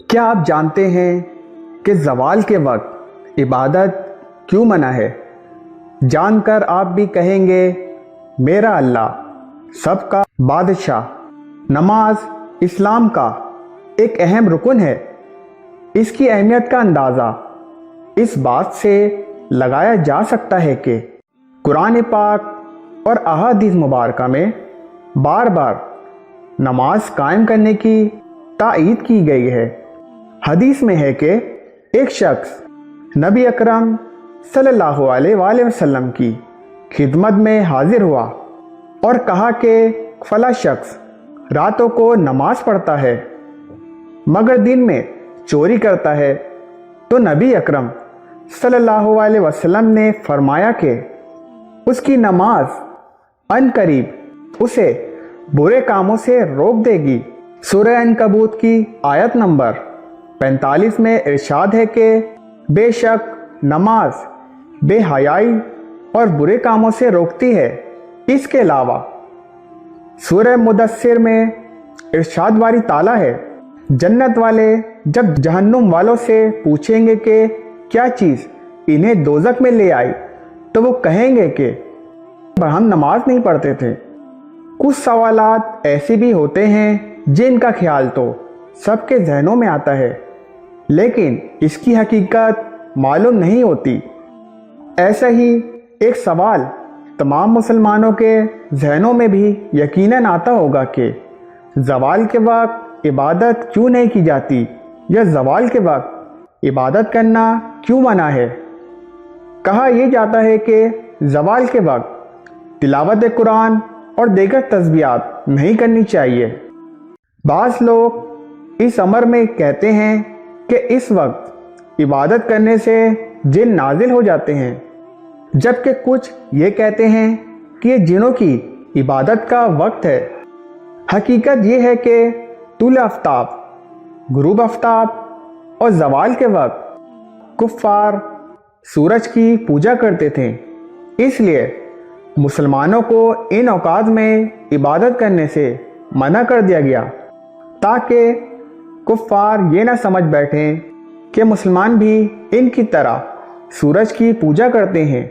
کیا آپ جانتے ہیں کہ زوال کے وقت عبادت کیوں منع ہے؟ جان کر آپ بھی کہیں گے میرا اللہ سب کا بادشاہ۔ نماز اسلام کا ایک اہم رکن ہے۔ اس کی اہمیت کا اندازہ اس بات سے لگایا جا سکتا ہے کہ قرآن پاک اور احادیث مبارکہ میں بار بار نماز قائم کرنے کی تائید کی گئی ہے۔ حدیث میں ہے کہ ایک شخص نبی اکرم صلی اللہ علیہ وآلہ وسلم کی خدمت میں حاضر ہوا اور کہا کہ فلاں شخص راتوں کو نماز پڑھتا ہے مگر دن میں چوری کرتا ہے، تو نبی اکرم صلی اللہ علیہ وسلم نے فرمایا کہ اس کی نماز ان قریب اسے برے کاموں سے روک دے گی۔ سورہ عنکبوت کی آیت نمبر 45 میں ارشاد ہے کہ بے شک نماز بے حیائی اور برے کاموں سے روکتی ہے۔ اس کے علاوہ سورہ مدثر میں ارشاد باری تعالیٰ ہے، جنت والے جب جہنم والوں سے پوچھیں گے کہ کیا چیز انہیں دوزخ میں لے آئی، تو وہ کہیں گے کہ ہم نماز نہیں پڑھتے تھے۔ کچھ سوالات ایسے بھی ہوتے ہیں جن کا خیال تو سب کے ذہنوں میں آتا ہے لیکن اس کی حقیقت معلوم نہیں ہوتی۔ ایسا ہی ایک سوال تمام مسلمانوں کے ذہنوں میں بھی یقیناً آتا ہوگا کہ زوال کے وقت عبادت کیوں نہیں کی جاتی، یا زوال کے وقت عبادت کرنا کیوں منع ہے۔ کہا یہ جاتا ہے کہ زوال کے وقت تلاوت قرآن اور دیگر تسبیحات نہیں کرنی چاہیے۔ بعض لوگ اس امر میں کہتے ہیں کہ اس وقت عبادت کرنے سے جن نازل ہو جاتے ہیں، جبکہ کچھ یہ کہتے ہیں کہ یہ جنوں کی عبادت کا وقت ہے۔ حقیقت یہ ہے کہ طلوع آفتاب، غروب آفتاب اور زوال کے وقت کفار سورج کی پوجا کرتے تھے، اس لیے مسلمانوں کو ان اوقات میں عبادت کرنے سے منع کر دیا گیا تاکہ کفار یہ نہ سمجھ بیٹھیں کہ مسلمان بھی ان کی طرح سورج کی پوجا کرتے ہیں۔